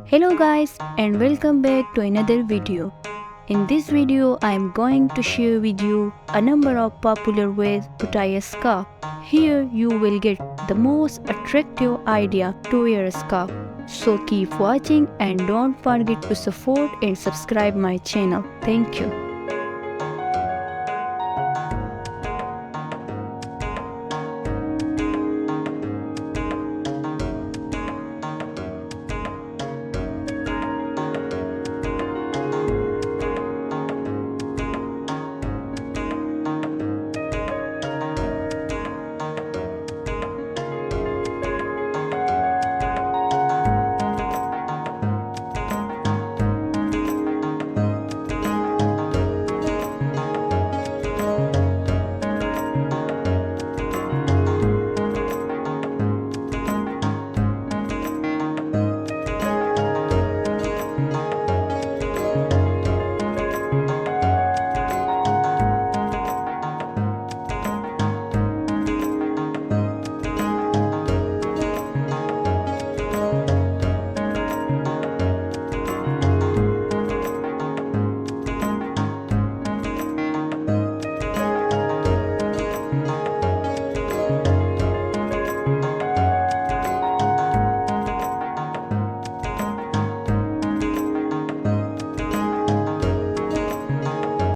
Hello guys and welcome back to another video. In this video I am going to share with you a number of popular ways to tie a scarf. Here you will get the most attractive idea to wear a scarf. So keep watching and don't forget to support and subscribe my channel. Thank you.